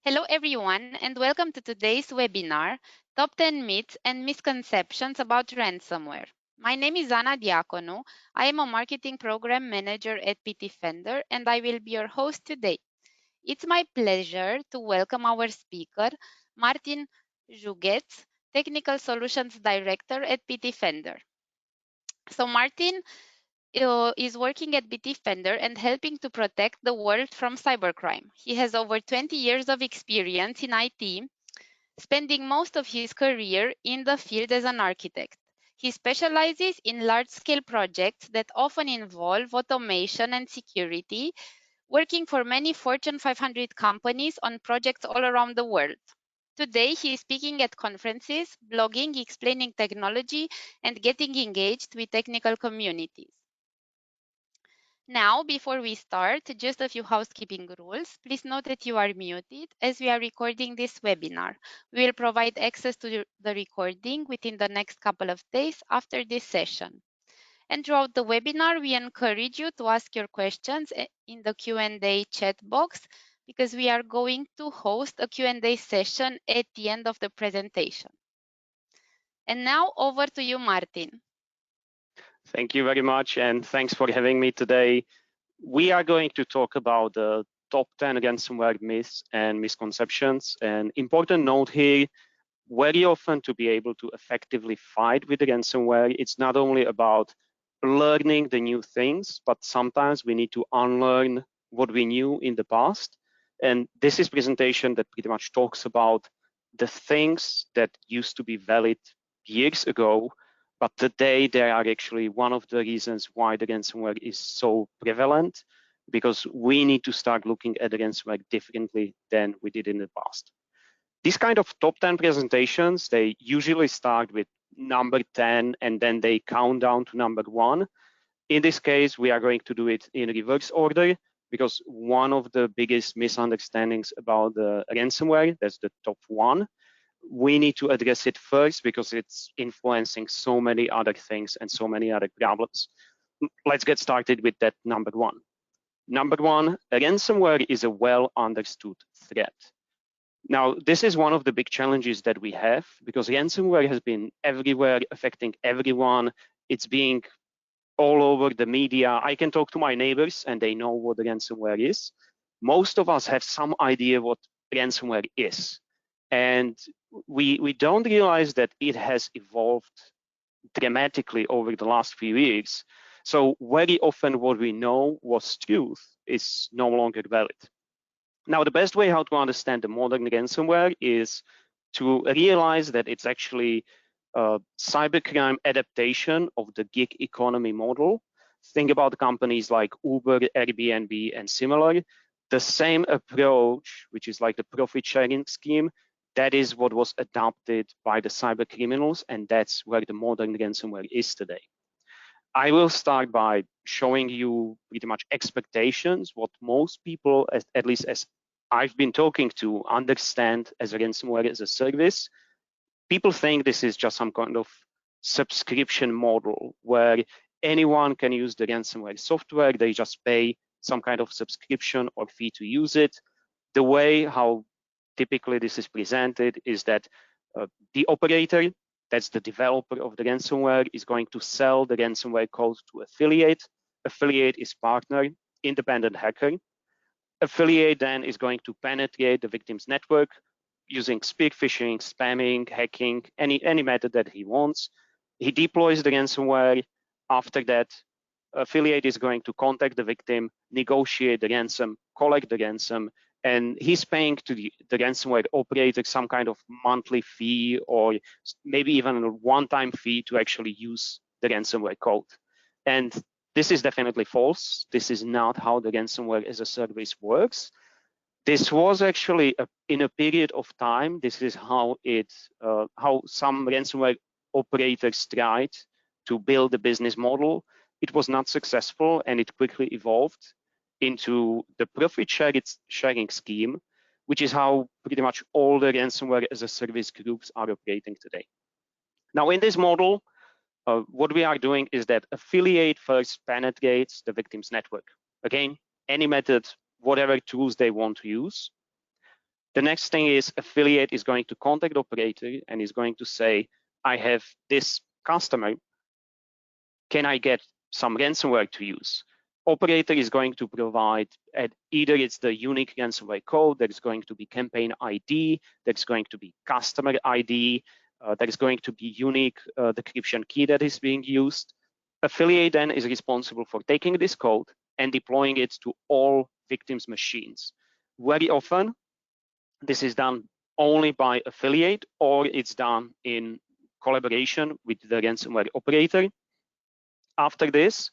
Hello everyone and welcome to today's webinar, Top 10 Myths and Misconceptions about Ransomware. My name is Ana Diaconu. I am a marketing program manager at Bitdefender and I will be your host today. It's my pleasure to welcome our speaker, Martin Zugec, Technical Solutions Director at Bitdefender. So Martin is working at Bitdefender and helping to protect the world from cybercrime. He has over 20 years of experience in IT, spending most of his career in the field as an architect. He specializes in large-scale projects that often involve automation and security, working for many Fortune 500 companies on projects all around the world. Today, he is speaking at conferences, blogging, explaining technology, and getting engaged with technical communities. Now, before we start, just a few housekeeping rules. Please note that you are muted as we are recording this webinar. We will provide access to the recording within the next couple of days after this session. And throughout the webinar, we encourage you to ask your questions in the Q&A chat box because we are going to host a Q&A session at the end of the presentation. And now over to you, Martin. Thank you very much, and thanks for having me today. We are going to talk about the top 10 ransomware myths and misconceptions. An important note here, very often to be able to effectively fight with the ransomware, it's not only about learning the new things, but sometimes we need to unlearn what we knew in the past. And this is a presentation that pretty much talks about the things that used to be valid years ago, but today they are actually one of the reasons why the ransomware is so prevalent, because we need to start looking at the ransomware differently than we did in the past. These kind of top 10 presentations, they usually start with number 10 and then they count down to number 1. In this case, we are going to do it in reverse order because one of the biggest misunderstandings about the ransomware, that's the top 1, we need to address it first because it's influencing so many other things and so many other problems. Let's get started with that number 1. Number 1, ransomware is a well understood threat. Now, this is one of the big challenges that we have because ransomware has been everywhere, affecting everyone. It's being all over the media. I can talk to my neighbors and they know what the ransomware is. Most of us have some idea what ransomware is. And we don't realize that it has evolved dramatically over the last few years. So very often what we know was truth is no longer valid. Now, the best way how to understand the modern ransomware is to realize that it's actually a cybercrime adaptation of the gig economy model. Think about companies like Uber, Airbnb, and similar. The same approach, which is like the profit sharing scheme, that is what was adopted by the cyber criminals, and that's where the modern ransomware is today. I will start by showing you pretty much expectations, what most people, at least as I've been talking to, understand as a ransomware as a service. People think this is just some kind of subscription model where anyone can use the ransomware software. They just pay some kind of subscription or fee to use it. The way how typically this is presented is that the operator, that's the developer of the ransomware, is going to sell the ransomware code to affiliate. Affiliate is partner, independent hacker. Affiliate then is going to penetrate the victim's network using spear phishing, spamming, hacking, any method that he wants. He deploys the ransomware. After that, affiliate is going to contact the victim, negotiate the ransom, collect the ransom, and he's paying to the ransomware operator some kind of monthly fee or maybe even a one-time fee to actually use the ransomware code. And this is definitely false. This is not how the ransomware as a service works. This was actually in a period of time. This is how how some ransomware operators tried to build a business model. It was not successful, and it quickly evolved into the profit sharing scheme, which is how pretty much all the ransomware as a service groups are operating today. Now, in this model, what we are doing is that affiliate first penetrates the victim's network. Again, any method, whatever tools they want to use. The next thing is affiliate is going to contact operator and is going to say, I have this customer, can I get some ransomware to use? Operator is going to provide either it's the unique ransomware code, there is going to be campaign ID, there's going to be customer ID, there is going to be unique decryption key that is being used. Affiliate then is responsible for taking this code and deploying it to all victims' machines. Very often, this is done only by affiliate, or it's done in collaboration with the ransomware operator. After this,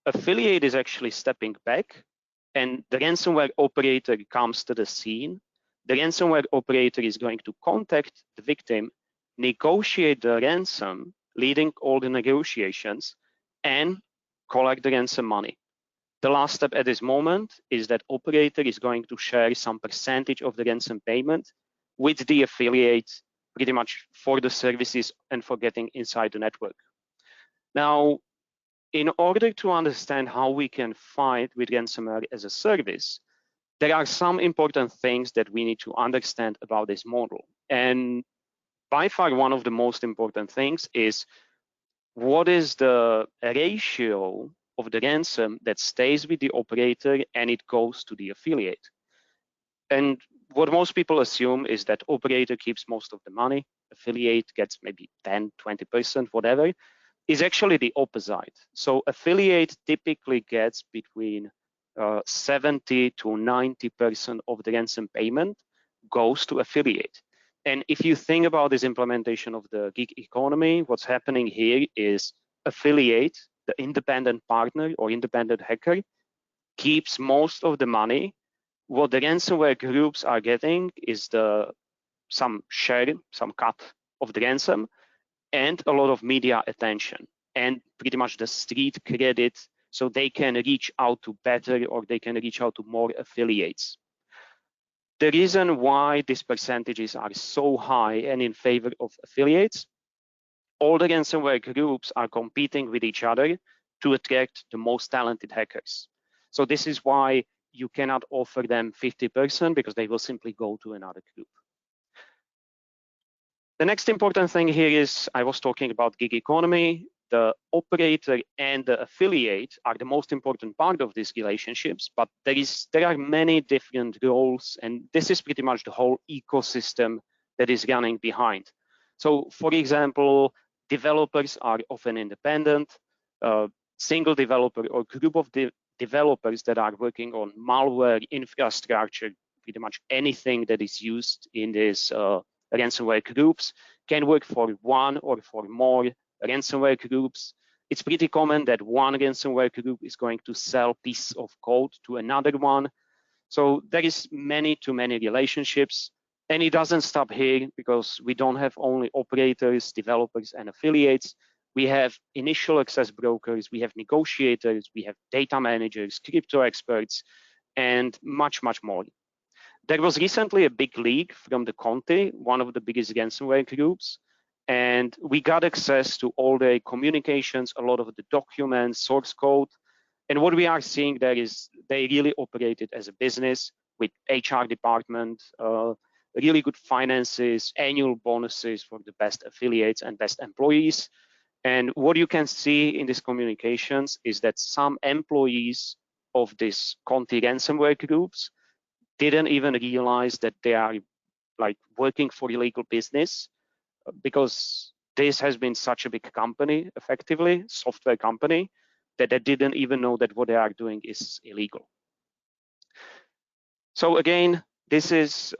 affiliate is actually stepping back and the ransomware operator comes to the scene. The ransomware operator is going to contact the victim, negotiate the ransom, leading all the negotiations, and collect the ransom money. The last step at this moment is that operator is going to share some percentage of the ransom payment with the affiliate, pretty much for the services and for getting inside the network. Now, in order to understand how we can fight with ransomware as a service, there are some important things that we need to understand about this model. And by far, one of the most important things is what is the ratio of the ransom that stays with the operator and it goes to the affiliate. And what most people assume is that operator keeps most of the money, affiliate gets maybe 10, 20%, whatever, is actually the opposite. So affiliate typically gets between 70 to 90% of the ransom payment goes to affiliate. And if you think about this implementation of the gig economy, what's happening here is affiliate, the independent partner or independent hacker, keeps most of the money. What the ransomware groups are getting is some share, some cut of the ransom, and a lot of media attention and pretty much the street credit, so they can reach out to better or they can reach out to more affiliates. The reason why these percentages are so high and in favor of affiliates, all the ransomware groups are competing with each other to attract the most talented hackers. So this is why you cannot offer them 50% because they will simply go to another group. The next important thing here is I was talking about gig economy. The operator and the affiliate are the most important part of these relationships, but there are many different roles, and this is pretty much the whole ecosystem that is running behind. So, for example, developers are often independent. Single developer or group of developers that are working on malware infrastructure, pretty much anything that is used in this ransomware groups can work for one or for more ransomware groups. It's pretty common that one ransomware group is going to sell piece of code to another one. So there is many to many relationships, and it doesn't stop here because we don't have only operators, developers, and affiliates. We have initial access brokers, we have negotiators, we have data managers, crypto experts, and much, much more. There was recently a big leak from the Conte, one of the biggest ransomware groups, and we got access to all the communications, a lot of the documents, source code. And what we are seeing there is they really operated as a business with HR department, really good finances, annual bonuses for the best affiliates and best employees. And what you can see in these communications is that some employees of these Conte ransomware groups didn't even realize that they are like working for illegal business, because this has been such a big company, effectively, software company, that they didn't even know that what they are doing is illegal. So again, this is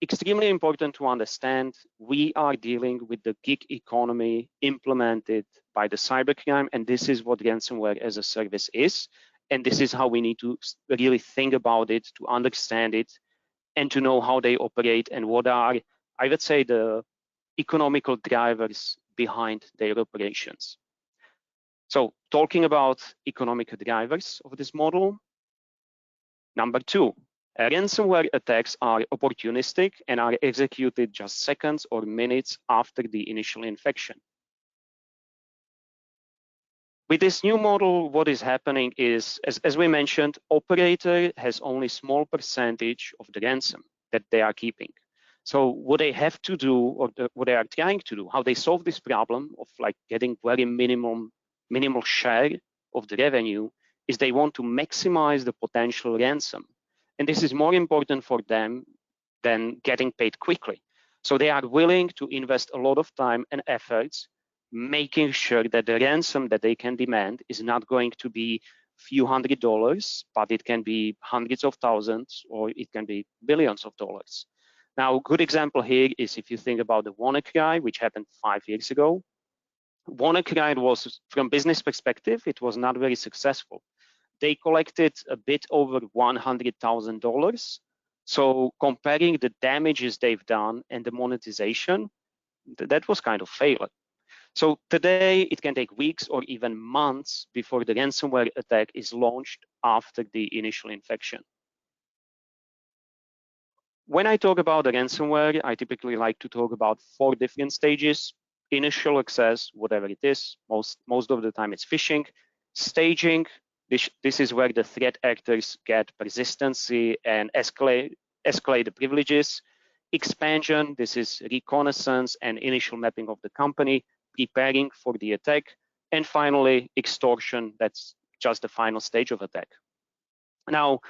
extremely important to understand. We are dealing with the gig economy implemented by the cybercrime, and this is what ransomware as a service is. And this is how we need to really think about it, to understand it, and to know how they operate and what are, I would say, the economical drivers behind their operations. So talking about economic drivers of this model, number two, ransomware attacks are opportunistic and are executed just seconds or minutes after the initial infection. With this new model, what is happening is, as we mentioned, operator has only small percentage of the ransom. that they are keeping. So what they have to do, or what they are trying to do, how they solve this problem of like getting very minimal share of the revenue, is they want to maximize the potential ransom. And this is more important for them than getting paid quickly. So they are willing to invest a lot of time and efforts making sure that the ransom that they can demand is not going to be few $100s, but it can be hundreds of thousands, or it can be billions of dollars. Now, a good example here is if you think about the WannaCry, which happened 5 years ago. WannaCry was, from business perspective, it was not very successful. They collected a bit over $100,000. So comparing the damages they've done and the monetization, that was kind of failure. So today it can take weeks or even months before the ransomware attack is launched after the initial infection. When I talk about the ransomware, I typically like to talk about 4 different stages. Initial access, whatever it is, most of the time it's phishing. Staging, this is where the threat actors get persistency and escalate the privileges. Expansion, this is reconnaissance and initial mapping of the company, preparing for the attack. And finally, extortion, that's just the final stage of attack. Now,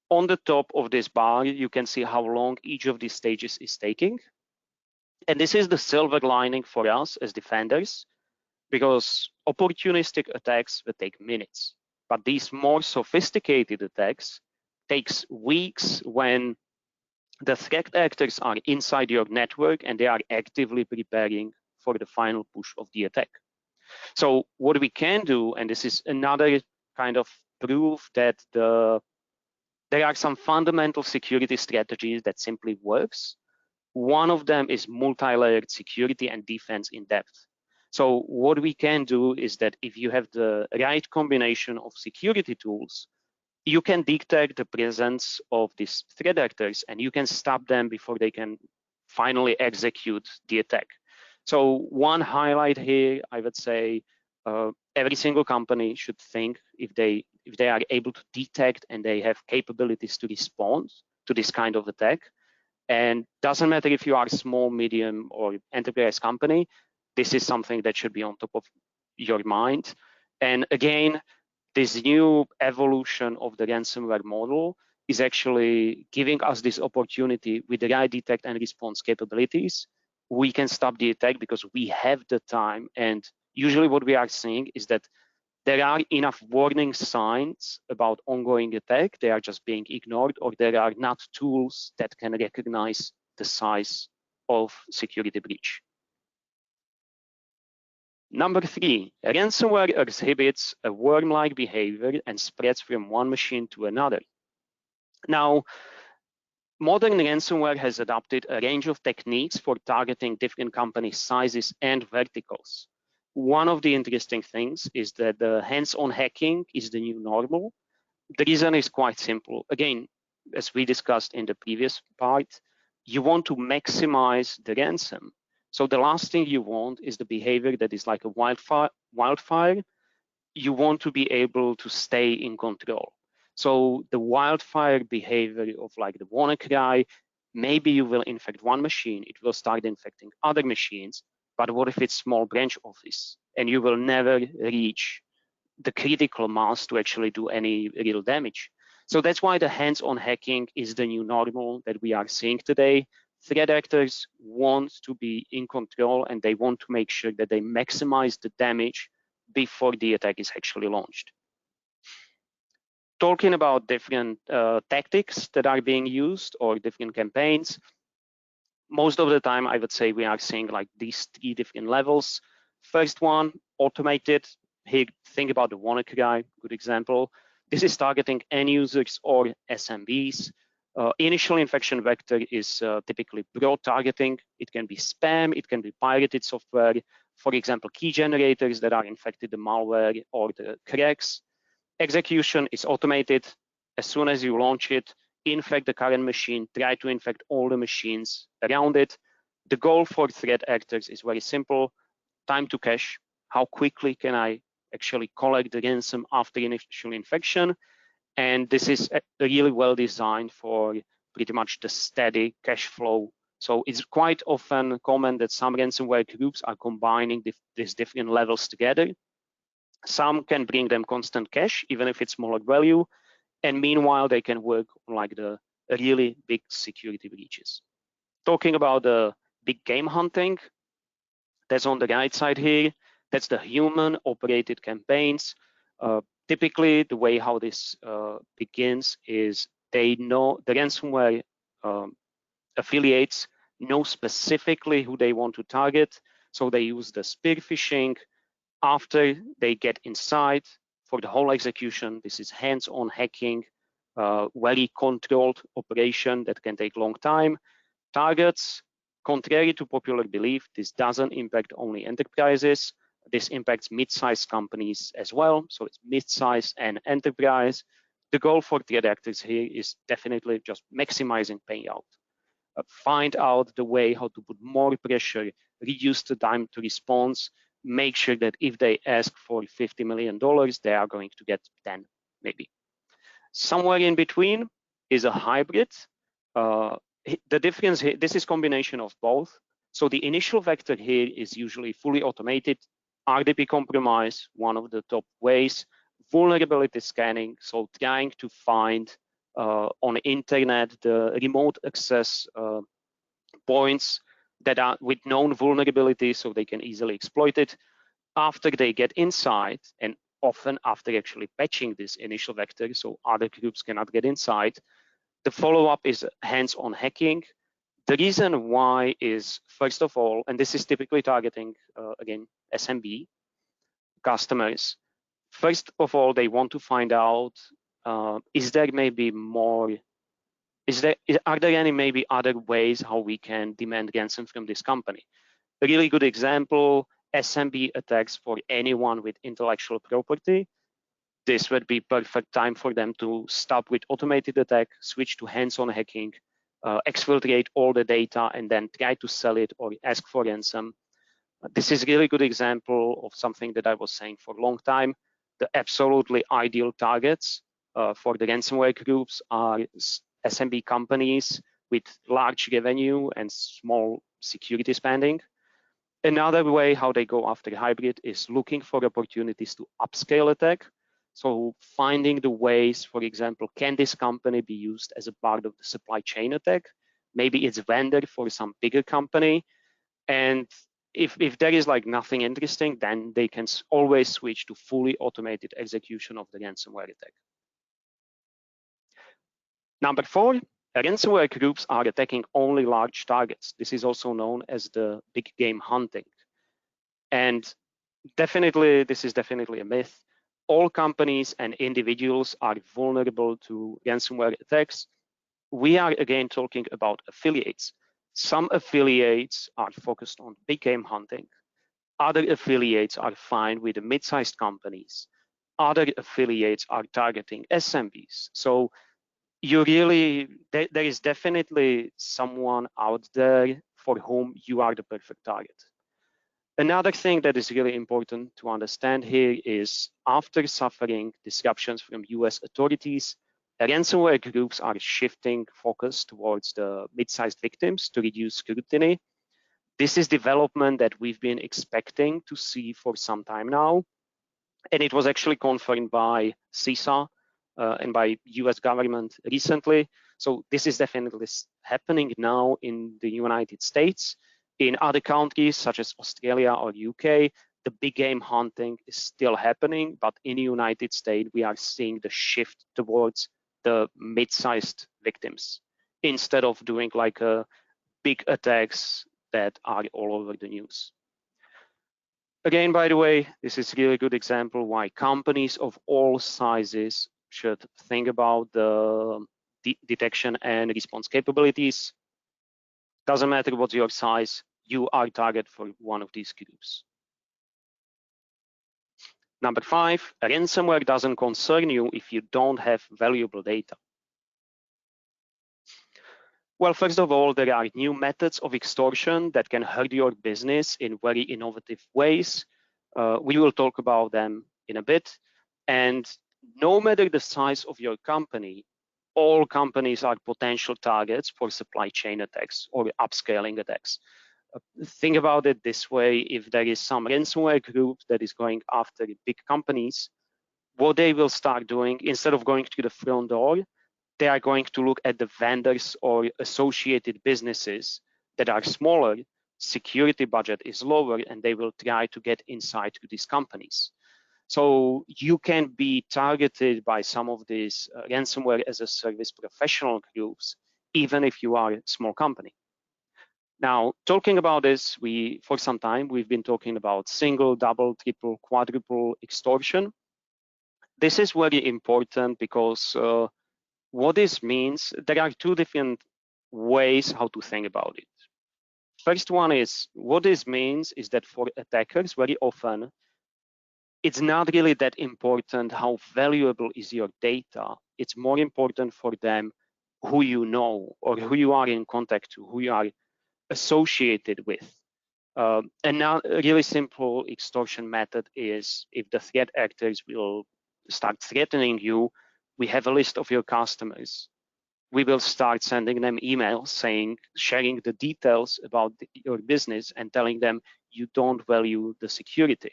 on the top of this bar, you can see how long each of these stages is taking. And this is the silver lining for us as defenders, because opportunistic attacks will take minutes. But these more sophisticated attacks takes weeks when the threat actors are inside your network and they are actively preparing for the final push of the attack. So what we can do, and this is another kind of proof that there are some fundamental security strategies that simply works. One of them is multi-layered security and defense in depth. So what we can do is that if you have the right combination of security tools, you can detect the presence of these threat actors and you can stop them before they can finally execute the attack. So one highlight here, I would say, every single company should think if they are able to detect and they have capabilities to respond to this kind of attack. And doesn't matter if you are a small, medium, or enterprise company, this is something that should be on top of your mind. And again, this new evolution of the ransomware model is actually giving us this opportunity with the right detect and response capabilities. We can stop the attack because we have the time. And usually what we are seeing is that there are enough warning signs about ongoing attack. They are just being ignored, or there are not tools that can recognize the size of security breach. Number 3, ransomware exhibits a worm-like behavior and spreads from one machine to another. Now, modern ransomware has adopted a range of techniques for targeting different company sizes and verticals. One of the interesting things is that the hands-on hacking is the new normal. The reason is quite simple. Again, as we discussed in the previous part, you want to maximize the ransom. So the last thing you want is the behavior that is like a wildfire. You want to be able to stay in control. So the wildfire behavior of like the WannaCry, maybe you will infect one machine, it will start infecting other machines. But what if it's small branch office and you will never reach the critical mass to actually do any real damage? So that's why the hands-on hacking is the new normal that we are seeing today. Threat actors want to be in control and they want to make sure that they maximize the damage before the attack is actually launched. Talking about different tactics that are being used or different campaigns, most of the time, I would say we are seeing like these 3 different levels. First one, automated. Here, think about the WannaCry, good example. This is targeting end users or SMBs. Initial infection vector is typically broad targeting. It can be spam, it can be pirated software. For example, key generators that are infected the malware or the cracks. Execution is automated. As soon as you launch it, infect the current machine, try to infect all the machines around it. The goal for threat actors is very simple: time to cache. How quickly can I actually collect the ransom after initial infection? And this is really well designed for pretty much the steady cash flow. So it's quite often common that some ransomware groups are combining these different levels together. Some can bring them constant cash, even if it's smaller value, and meanwhile they can work on like the really big security breaches. Talking about the big game hunting, that's on the right side here. That's the human operated campaigns. Typically, the way how this begins is they know the ransomware affiliates know specifically who they want to target. So they use the spear phishing. After they get inside for the whole execution, this is hands-on hacking, very controlled operation that can take a long time. Targets, contrary to popular belief, this doesn't impact only enterprises. This impacts mid-sized companies as well. So it's mid-size and enterprise. The goal for threat actors here is definitely just maximizing payout. Find out the way how to put more pressure, reduce the time to response, make sure that if they ask for $50 million, they are going to get 10, maybe. Somewhere in between is a hybrid. The difference here, this is combination of both. So the initial vector here is usually fully automated. RDP compromise, one of the top ways. Vulnerability scanning, so trying to find on the internet the remote access points that are with known vulnerabilities so they can easily exploit it. After they get inside, and often after actually patching this initial vector so other groups cannot get inside, the follow-up is hands-on hacking. The reason why is, first of all, and this is typically targeting, again, SMB customers. First of all, they want to find out, is there maybe more, are there any maybe other ways how we can demand ransom from this company? A really good example, SMB attacks for anyone with intellectual property. This would be perfect time for them to stop with automated attack, switch to hands-on hacking, exfiltrate all the data, and then try to sell it or ask for ransom. This is a really good example of something that I was saying for a long time. The absolutely ideal targets for the ransomware groups are SMB companies with large revenue and small security spending. Another way how they go after hybrid is looking for opportunities to upscale attack. So finding the ways, for example, can this company be used as a part of the supply chain attack? Maybe it's a vendor for some bigger company. And if there is like nothing interesting, then they can always switch to fully automated execution of the ransomware attack. Number 4, ransomware groups are attacking only large targets. This is also known as the big game hunting. And definitely, this is definitely a myth. All companies and individuals are vulnerable to ransomware attacks. We are again talking about affiliates. Some affiliates are focused on big game hunting. Other affiliates are fine with the mid-sized companies. Other affiliates are targeting SMBs. So you really, there is definitely someone out there for whom you are the perfect target. Another thing that is really important to understand here is after suffering disruptions from US authorities, ransomware groups are shifting focus towards the mid-sized victims to reduce scrutiny. This is development that we've been expecting to see for some time now. And it was actually confirmed by CISA and by US government recently. So this is definitely happening now in the United States. In other countries, such as Australia or UK, the big game hunting is still happening, but in the United States, we are seeing the shift towards the mid-sized victims instead of doing like big attacks that are all over the news. Again, by the way, this is a really good example why companies of all sizes should think about the detection and response capabilities. Doesn't matter what's your size, you are target for one of these groups. Number 5, ransomware doesn't concern you if you don't have valuable data. Well, first of all, there are new methods of extortion that can hurt your business in very innovative ways. We will talk about them in a bit. And no matter the size of your company, all companies are potential targets for supply chain attacks or upscaling attacks. Think about it this way: if there is some ransomware group that is going after big companies, what they will start doing, instead of going to the front door, they are going to look at the vendors or associated businesses that are smaller, security budget is lower, and they will try to get inside to these companies. So you can be targeted by some of these ransomware-as-a-service professional groups, even if you are a small company. Now, talking about this, for some time, we've been talking about single, double, triple, quadruple extortion. This is very important because what this means, there are two different ways how to think about it. First one is, what this means is that for attackers, very often, it's not really that important how valuable is your data. It's more important for them who you know or who you are in contact to, who you are associated with. And now a really simple extortion method is, if the threat actors will start threatening you, we have a list of your customers. We will start sending them emails sharing the details about your business and telling them you don't value the security.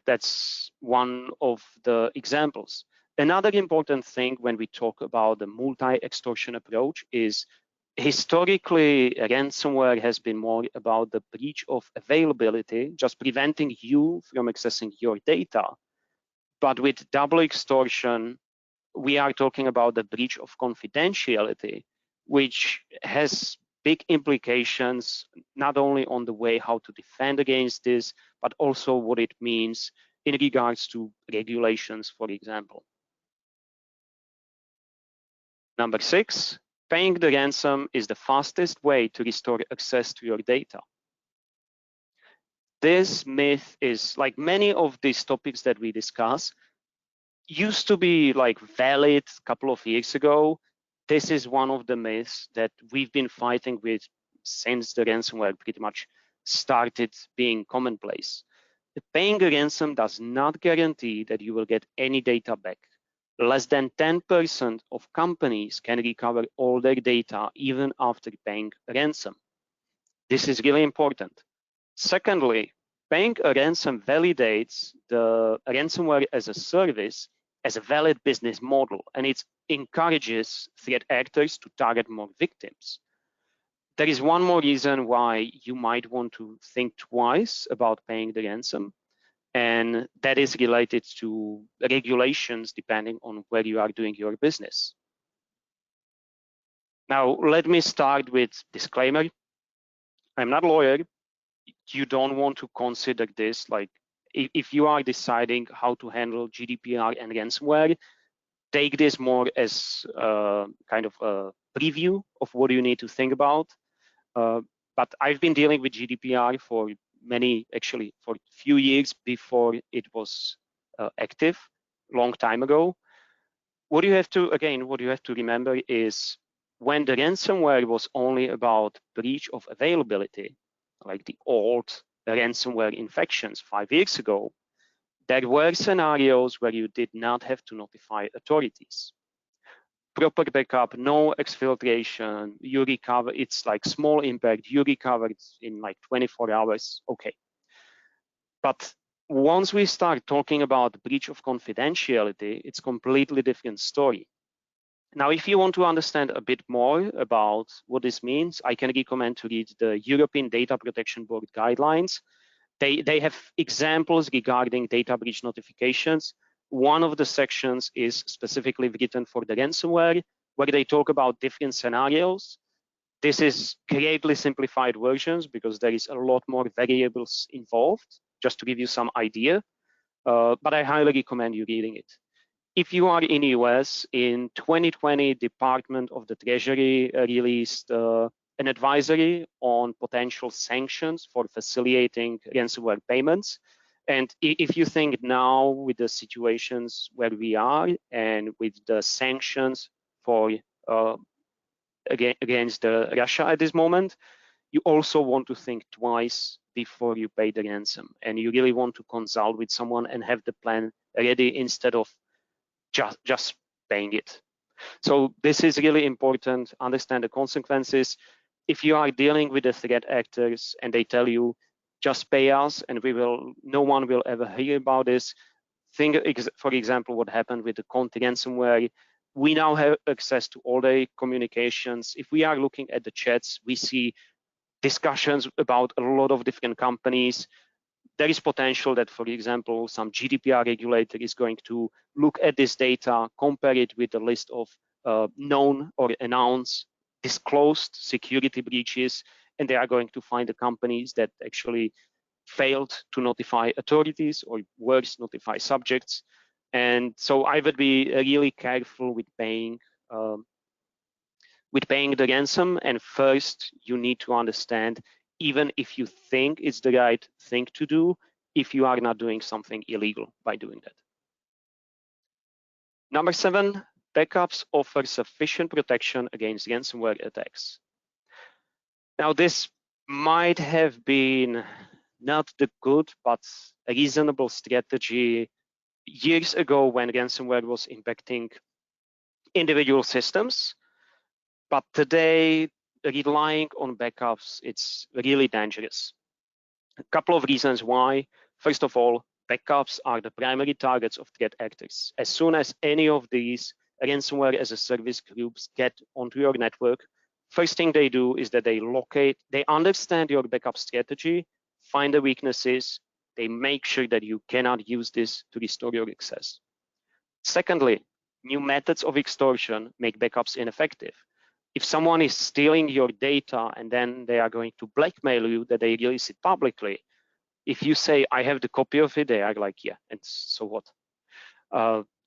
That's one of the examples. Another important thing when we talk about the multi-extortion approach is, historically, ransomware has been more about the breach of availability, just preventing you from accessing your data. But with double extortion, we are talking about the breach of confidentiality, which has big implications, not only on the way how to defend against this, but also what it means in regards to regulations, for example. Number 6, paying the ransom is the fastest way to restore access to your data. This myth is, like many of these topics that we discuss, used to be like valid a couple of years ago. This is one of the myths that we've been fighting with since the ransomware pretty much started being commonplace. The paying a ransom does not guarantee that you will get any data back. Less than 10% of companies can recover all their data even after paying a ransom. This is really important. Secondly, paying a ransom validates the ransomware-as-a-service as a valid business model, and it encourages threat actors to target more victims. There is one more reason why you might want to think twice about paying the ransom, and that is related to regulations depending on where you are doing your business. Now, let me start with disclaimer. I'm not a lawyer. You don't want to consider this like, if you are deciding how to handle GDPR and ransomware, take this more as kind of a preview of what you need to think about. But I've been dealing with GDPR for for a few years before it was active, long time ago. What you have to remember is, when the ransomware was only about breach of availability, like the old ransomware infections 5 years ago, there were scenarios where you did not have to notify authorities. Proper backup, no exfiltration, you recover, it's like small impact, you recover it in like 24 hours, okay. But once we start talking about breach of confidentiality, it's a completely different story. Now, if you want to understand a bit more about what this means, I can recommend to read the European Data Protection Board guidelines. They have examples regarding data breach notifications. One of the sections is specifically written for the ransomware, where they talk about different scenarios. This is greatly simplified versions because there is a lot more variables involved, just to give you some idea. But I highly recommend you reading it. If you are in the US, in 2020, Department of the Treasury released an advisory on potential sanctions for facilitating ransomware payments. And if you think now, with the situations where we are and with the sanctions for against Russia at this moment, you also want to think twice before you pay the ransom. And you really want to consult with someone and have the plan ready instead of just paying it. So this is really important. Understand the consequences. If you are dealing with the threat actors and they tell you, just pay us and no one will ever hear about this. Think, for example, what happened with the Conti ransomware. We now have access to all the communications. If we are looking at the chats, we see discussions about a lot of different companies. There is potential that, for example, some GDPR regulator is going to look at this data, compare it with a list of known or announced disclosed security breaches, and they are going to find the companies that actually failed to notify authorities or worse, notify subjects. And so I would be really careful with paying the ransom. And first, you need to understand, even if you think it's the right thing to do, if you are not doing something illegal by doing that. Number 7, backups offer sufficient protection against ransomware attacks. Now, this might have been not the good, but a reasonable strategy years ago when ransomware was impacting individual systems. But today, relying on backups, it's really dangerous. A couple of reasons why. First of all, backups are the primary targets of threat actors. As soon as any of these ransomware-as-a-service groups get onto your network, first thing they do is that they understand your backup strategy, find the weaknesses, they make sure that you cannot use this to restore your access. Secondly, new methods of extortion make backups ineffective. If someone is stealing your data and then they are going to blackmail you that they release it publicly, if you say, I have the copy of it, they are like, yeah, and so what?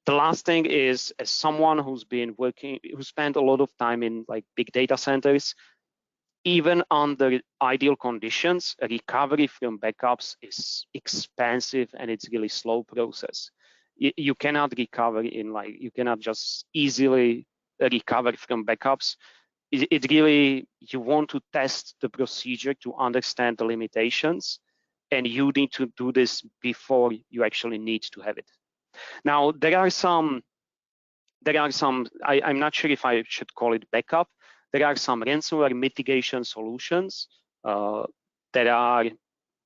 The last thing is, as someone who spent a lot of time in like big data centers, even under ideal conditions, a recovery from backups is expensive and it's really slow process. You cannot recover you cannot just easily recover from backups. It really, you want to test the procedure to understand the limitations, and you need to do this before you actually need to have it. Now, I'm not sure if I should call it backup. There are some ransomware mitigation solutions that are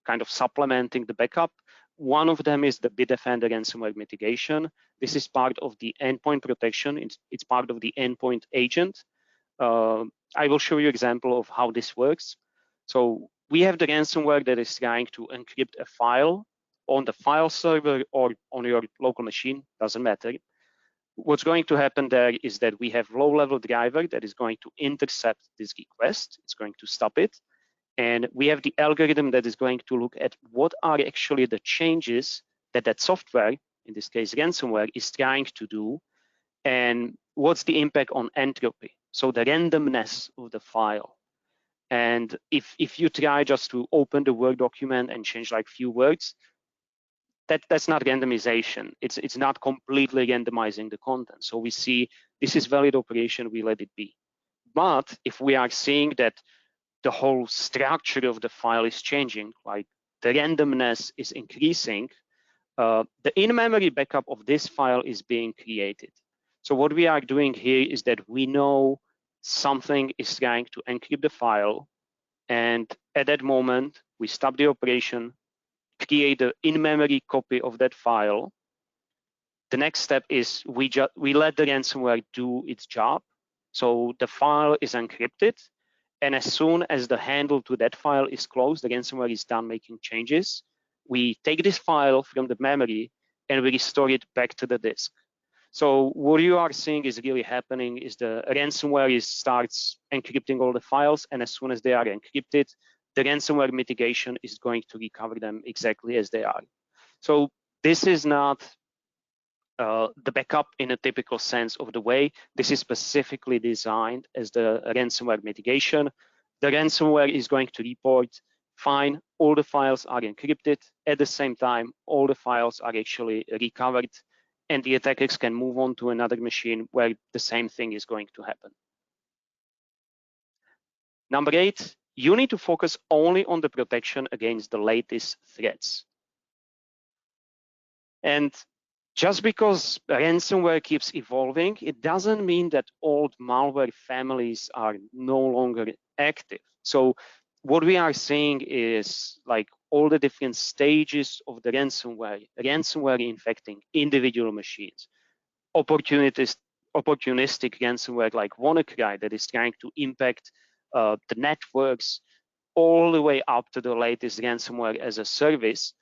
kind of supplementing the backup. One of them is the Bitdefender ransomware mitigation. This is part of the endpoint protection. It's part of the endpoint agent. I will show you an example of how this works. So we have the ransomware that is trying to encrypt a file on the file server or on your local machine, doesn't matter. What's going to happen there is that we have low-level driver that is going to intercept this request. It's going to stop it. And we have the algorithm that is going to look at what are actually the changes that software, in this case ransomware, is trying to do, and what's the impact on entropy, so the randomness of the file. And if you try just to open the Word document and change like few words, that's not randomization. It's not completely randomizing the content. So we see this is valid operation, we let it be. But if we are seeing that the whole structure of the file is changing, like the randomness is increasing, the in-memory backup of this file is being created. So what we are doing here is that we know something is trying to encrypt the file, and at that moment, we stop the operation, create an in-memory copy of that file. The next step is we let the ransomware do its job. So the file is encrypted, and as soon as the handle to that file is closed, the ransomware is done making changes. We take this file from the memory and we restore it back to the disk. So what you are seeing is really happening is the ransomware starts encrypting all the files, and as soon as they are encrypted, the ransomware mitigation is going to recover them exactly as they are. So this is not the backup in a typical sense of the way. This is specifically designed as the ransomware mitigation. The ransomware is going to report, fine, all the files are encrypted. At the same time, all the files are actually recovered, and the attackers can move on to another machine where the same thing is going to happen. Number 8, you need to focus only on the protection against the latest threats. And Just because ransomware keeps evolving, it doesn't mean that old malware families are no longer active. So what we are seeing is like all the different stages of the ransomware infecting individual machines, opportunistic ransomware like WannaCry that is trying to impact the networks, all the way up to the latest ransomware as a service.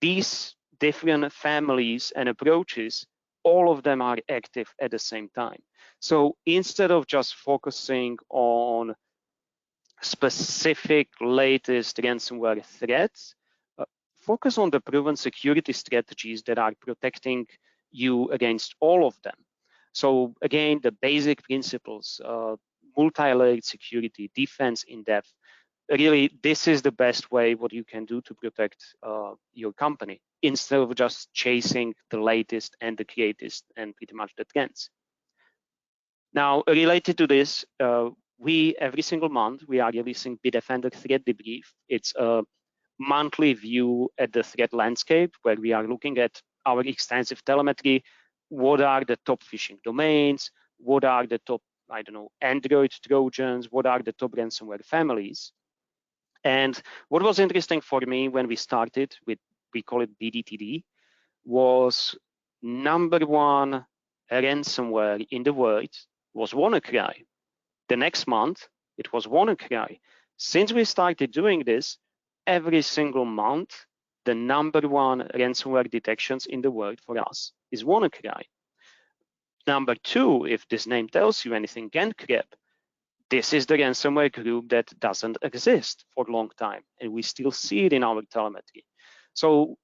These different families and approaches, all of them are active at the same time. So instead of just focusing on specific latest ransomware threats, focus on the proven security strategies that are protecting you against all of them. So again, the basic principles, multi-layered security, defense in depth, really this is the best way what you can do to protect your company instead of just chasing the latest and the greatest and pretty much the trends. Now, related to this, we every single month we are releasing Bitdefender Threat Debrief. It's a monthly view at the threat landscape where we are looking at our extensive telemetry. What are the top phishing domains? What are the top, I don't know, Android Trojans? What are the top ransomware families? And what was interesting for me when we started with, we call it BDTD, was #1 ransomware in the world was WannaCry. The next month, it was WannaCry. Since we started doing this, every single month, the #1 ransomware detections in the world for us is WannaCry. #2, if this name tells you anything, GenCrab. This is the ransomware group that doesn't exist for a long time, and we still see it in our telemetry. So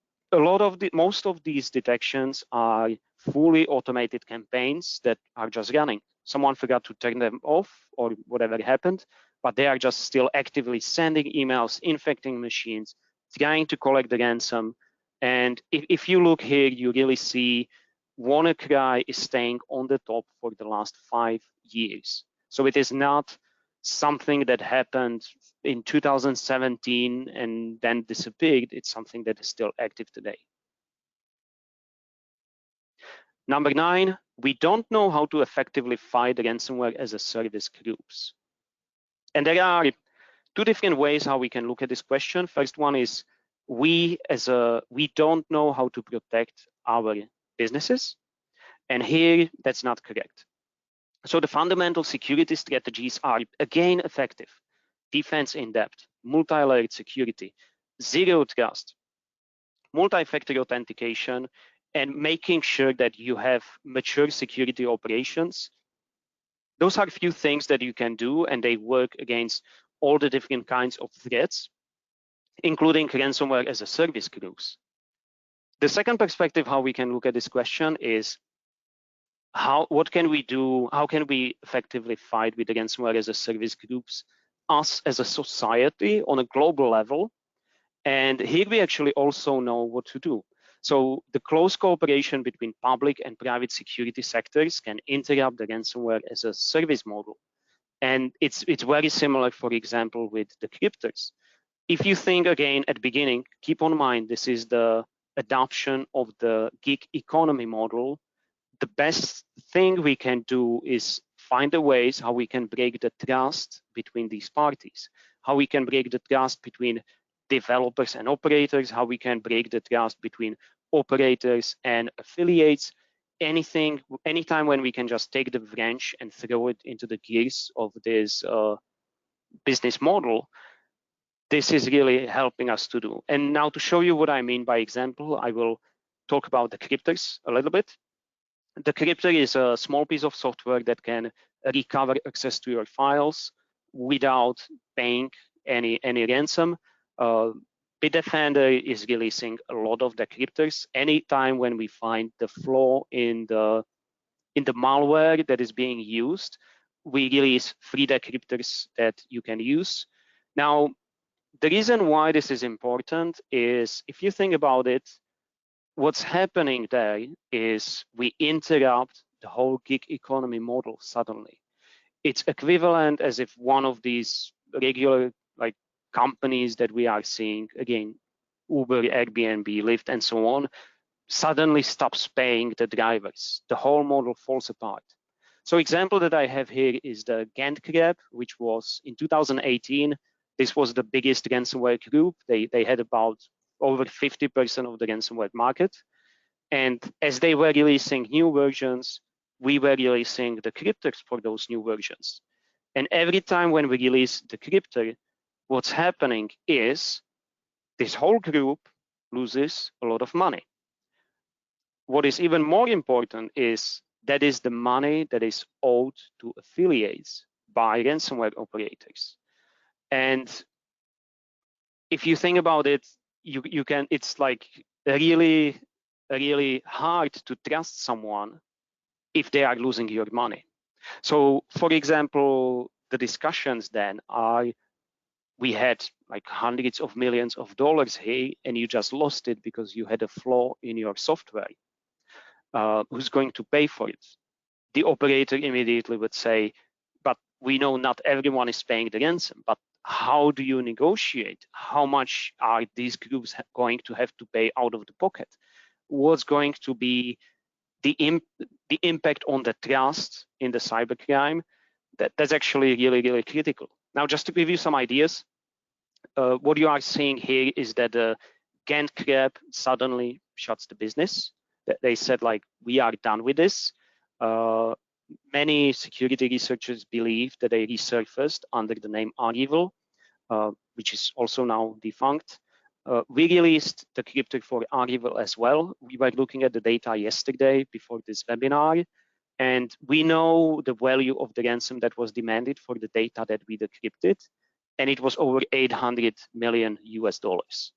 most of these detections are fully automated campaigns that are just running. Someone forgot to turn them off or whatever happened, but they are just still actively sending emails, infecting machines, trying to collect the ransom. And if you look here, you really see WannaCry is staying on the top for the last 5 years. So it is not something that happened in 2017 and then disappeared. It's something that is still active today. #9, we don't know how to effectively fight ransomware-as-a-service groups. And there are 2 different ways how we can look at this question. First one is we don't know how to protect our businesses. And here, that's not correct. So the fundamental security strategies are, again, effective. Defense in depth, multi-layered security, zero trust, multi-factor authentication, and making sure that you have mature security operations. Those are a few things that you can do, and they work against all the different kinds of threats, including ransomware-as-a-service groups. The second perspective how we can look at this question is what can we do? How can we effectively fight with the ransomware-as-a-service groups, us as a society on a global level? And here we actually also know what to do. So the close cooperation between public and private security sectors can interrupt the ransomware-as-a-service model. And it's very similar, for example, with the cryptors. If you think again at the beginning, keep on mind, this is the adoption of the gig economy model. The best thing we can do is find the ways how we can break the trust between these parties, how we can break the trust between developers and operators, how we can break the trust between operators and affiliates, anytime when we can just take the wrench and throw it into the gears of this business model, this is really helping us to do. And now to show you what I mean by example, I will talk about the cryptors a little bit. The cryptor is a small piece of software that can recover access to your files without paying any ransom. Bitdefender is releasing a lot of decryptors. Anytime when we find the flaw in the malware that is being used, we release free decryptors that you can use. Now, the reason why this is important is if you think about it, what's happening there is we interrupt the whole gig economy model suddenly. It's equivalent as if one of these regular like companies that we are seeing, again, Uber, Airbnb, Lyft, and so on, suddenly stops paying the drivers. The whole model falls apart. So example that I have here is the Gantt grab, which was in 2018. This was the biggest ransomware group. They had about over 50% of the ransomware market. And as they were releasing new versions, we were releasing the cryptors for those new versions. And every time when we release the cryptor, what's happening is this whole group loses a lot of money. What is even more important is that is the money that is owed to affiliates by ransomware operators. And if you think about it, you can, it's like really hard to trust someone if they are losing your money. So for example, the discussions then are, we had like hundreds of millions of dollars here and you just lost it because you had a flaw in your software. Who's going to pay for it? The operator immediately would say, but we know not everyone is paying the ransom, but how do you negotiate? How much are these groups going to have to pay out of the pocket? What's going to be the impact on the trust in the cybercrime? That's actually really critical. Now, just to give you some ideas, what you are seeing here is that the Gantt grab suddenly shuts the business. They said, like, we are done with this. Many security researchers believe that they resurfaced under the name Arevil, which is also now defunct. We released the crypto for Arevil as well. We were looking at the data yesterday before this webinar, and we know the value of the ransom that was demanded for the data that we decrypted, and it was over 800 million US dollars.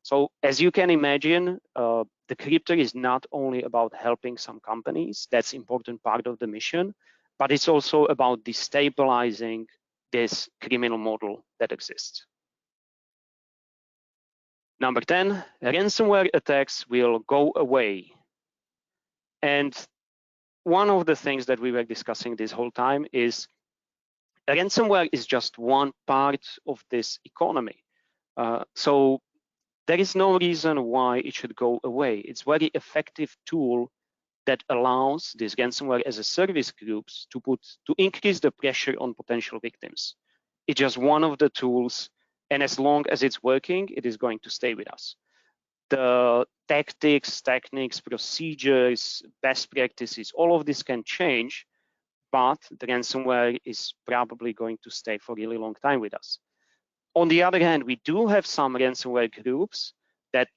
So as you can imagine, the crypto is not only about helping some companies, that's important part of the mission, but it's also about destabilizing this criminal model that exists. Number 10, ransomware attacks will go away. And one of the things that we were discussing this whole time is ransomware is just one part of this economy. So there is no reason why it should go away. It's a very effective tool that allows these ransomware-as-a-service groups to increase the pressure on potential victims. It's just one of the tools, and as long as it's working, it is going to stay with us. The tactics, techniques, procedures, best practices, all of this can change, but the ransomware is probably going to stay for a really long time with us. On the other hand, we do have some ransomware groups that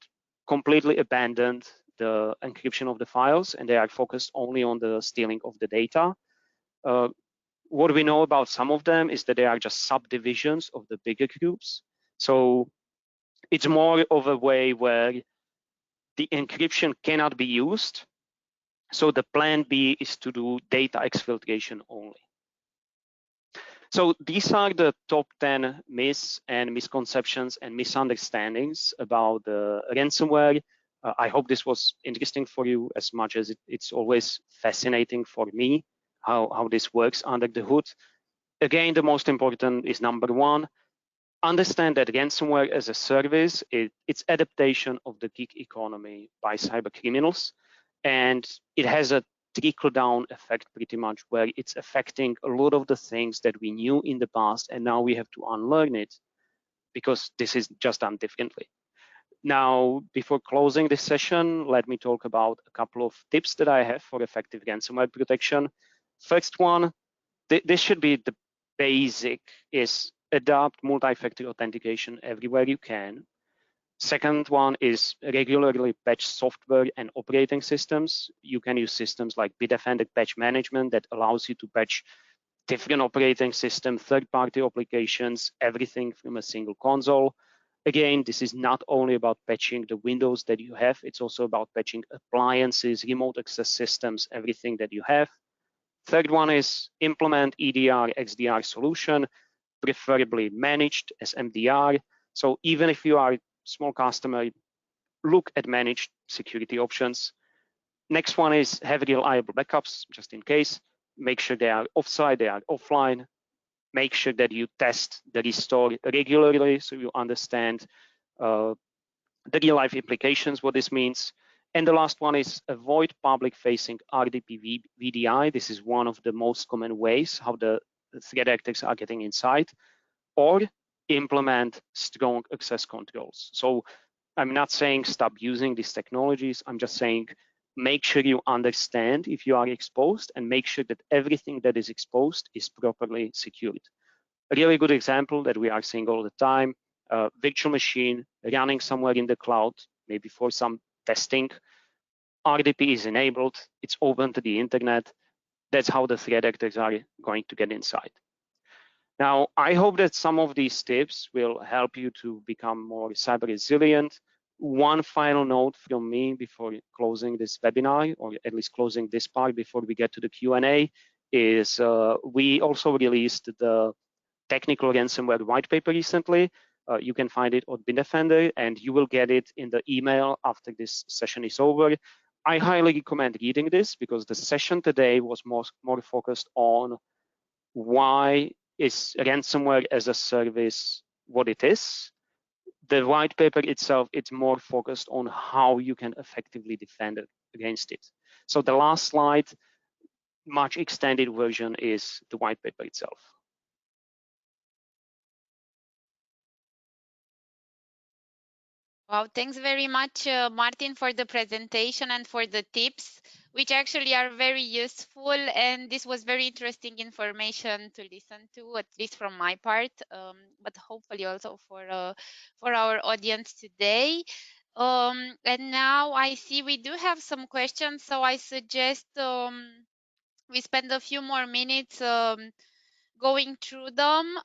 completely abandoned the encryption of the files, and they are focused only on the stealing of the data. What we know about some of them is that they are just subdivisions of the bigger groups. So it's more of a way where the encryption cannot be used. So the plan B is to do data exfiltration only. So these are the top 10 myths and misconceptions and misunderstandings about the ransomware. I hope this was interesting for you as much as it's always fascinating for me how this works under the hood. Again, the most important is number 1, understand that ransomware as a service, it's adaptation of the gig economy by cyber criminals, and it has a trickle-down effect pretty much, where it's affecting a lot of the things that we knew in the past, and now we have to unlearn it because this is just done differently. Now, before closing this session, let me talk about a couple of tips that I have for effective ransomware protection. First one, this should be the basic, is adopt multi-factor authentication everywhere you can. Second one is regularly patch software and operating systems. You can use systems like Bitdefender patch management that allows you to patch different operating system, third-party applications, everything from a single console. Again, this is not only about patching the Windows that you have, it's also about patching appliances, remote access systems, everything that you have. Third one is implement EDR, XDR solution, preferably managed as MDR. So even if you are a small customer, look at managed security options. Next one is have reliable backups, just in case. Make sure they are offsite, they are offline. Make sure that you test the restore regularly so you understand the real life implications, what this means. And the last one is avoid public-facing RDP VDI. This is one of the most common ways how the threat actors are getting inside, or implement strong access controls. So I'm not saying stop using these technologies. I'm just saying make sure you understand if you are exposed and make sure that everything that is exposed is properly secured. A really good example that we are seeing all the time, virtual machine running somewhere in the cloud, maybe for some testing. RDP is enabled, it's open to the internet. That's how the threat actors are going to get inside. Now, I hope that some of these tips will help you to become more cyber resilient. One final note from me before closing this webinar, or at least closing this part before we get to the Q&A, is we also released the technical ransomware white paper recently. You can find it on Bitdefender, and you will get it in the email after this session is over. I highly recommend reading this because the session today was more focused on why is ransomware as a service what it is. The white paper itself, it's more focused on how you can effectively defend against it. So the last slide, much extended version, is the white paper itself. Wow, thanks very much, Martin, for the presentation and for the tips, which actually are very useful. And this was very interesting information to listen to, at least from my part, but hopefully also for our audience today. And now I see we do have some questions, so I suggest we spend a few more minutes going through them.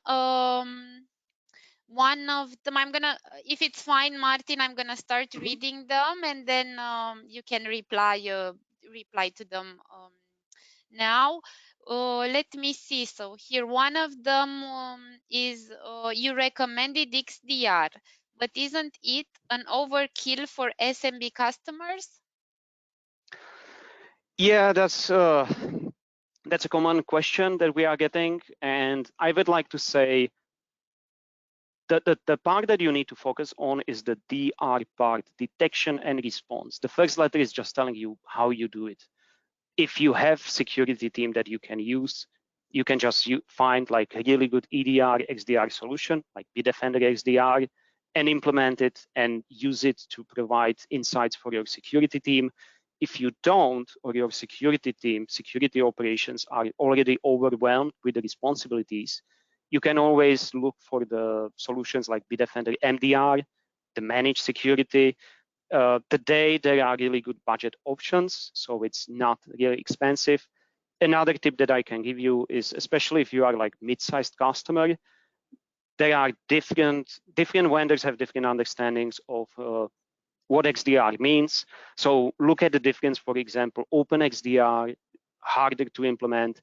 One of them, if it's fine, Martin, I'm gonna start reading them, and then you can reply to them now. Let me see. So here, one of them is you recommended XDR, but isn't it an overkill for SMB customers? Yeah, that's a common question that we are getting, and I would like to say the part that you need to focus on is the DR part, detection and response. The first letter is just telling you how you do it. If you have security team that you can use, you can just find like a really good EDR, XDR solution, like Bitdefender XDR, and implement it and use it to provide insights for your security team. If you don't, or your security team, security operations are already overwhelmed with the responsibilities, you can always look for the solutions like Bitdefender MDR, the managed security. Today, there are really good budget options, so it's not really expensive. Another tip that I can give you is, especially if you are like mid-sized customer, there are different vendors have different understandings of what XDR means. So look at the difference. For example, OpenXDR, harder to implement.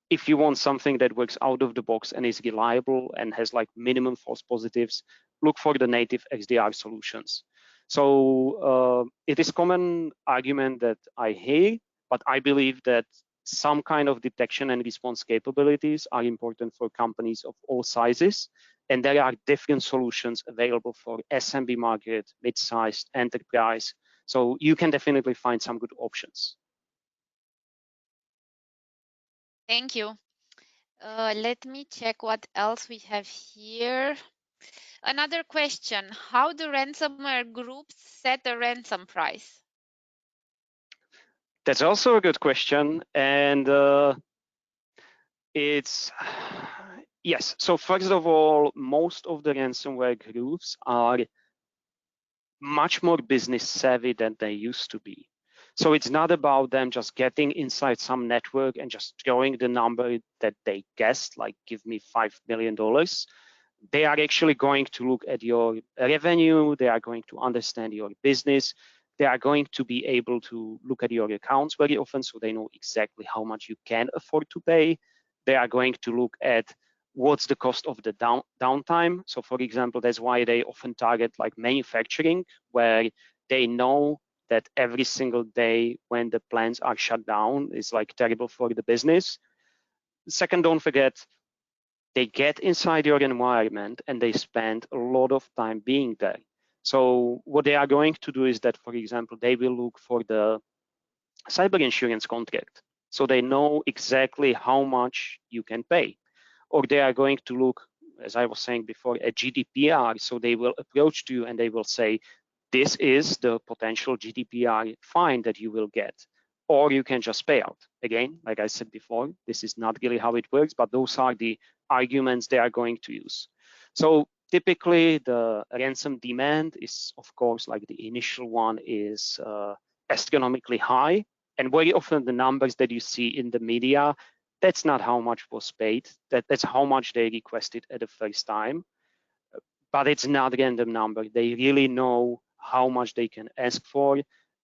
If you want something that works out of the box and is reliable and has like minimum false positives, look for the native XDR solutions. So it is common argument that I hear, but I believe that some kind of detection and response capabilities are important for companies of all sizes. And there are different solutions available for SMB market, mid-sized, enterprise. So you can definitely find some good options. Thank you. Let me check what else we have here. Another question, how do ransomware groups set a ransom price? That's also a good question. And it's, yes. So first of all, most of the ransomware groups are much more business savvy than they used to be. So it's not about them just getting inside some network and just throwing the number that they guessed, like give me $5 million. They are actually going to look at your revenue. They are going to understand your business. They are going to be able to look at your accounts very often, so they know exactly how much you can afford to pay. They are going to look at what's the cost of the downtime. So for example, that's why they often target like manufacturing, where they know that every single day when the plants are shut down is like terrible for the business. Second, don't forget, they get inside your environment and they spend a lot of time being there. So what they are going to do is that, for example, they will look for the cyber insurance contract. So they know exactly how much you can pay. Or they are going to look, as I was saying before, at GDPR. So they will approach to you and they will say, this is the potential GDPR fine that you will get. Or you can just pay out. Again, like I said before, this is not really how it works, but those are the arguments they are going to use. So typically the ransom demand is, of course, like the initial one is astronomically high. And very often the numbers that you see in the media, that's not how much was paid. That's how much they requested at the first time. But it's not a random number. They really know how much they can ask for.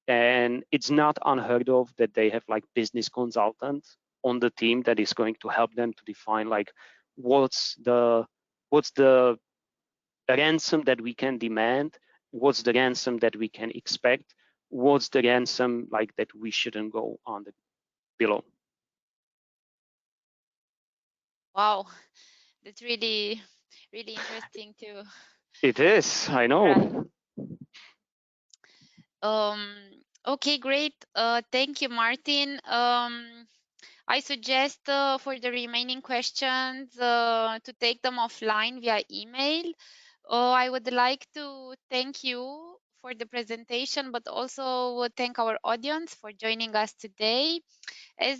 And it's not unheard of that they have like business consultant on the team that is going to help them to define like what's the ransom that we can demand, what's the ransom that we can expect, what's the ransom like that we shouldn't go on the below. Wow, that's really interesting too. It is, I know. Right. Okay, great. Thank you, Martin. I suggest for the remaining questions to take them offline via email. I would like to thank you for the presentation, but also thank our audience for joining us today. As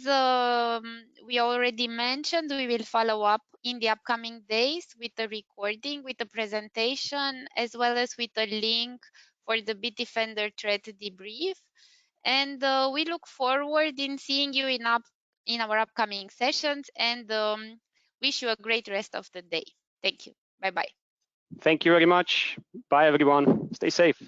we already mentioned, we will follow up in the upcoming days with a recording, with a presentation, as well as with a link for the Bitdefender threat debrief. And we look forward in seeing you in our upcoming sessions, and wish you a great rest of the day. Thank you. Bye-bye. Thank you very much. Bye, everyone. Stay safe.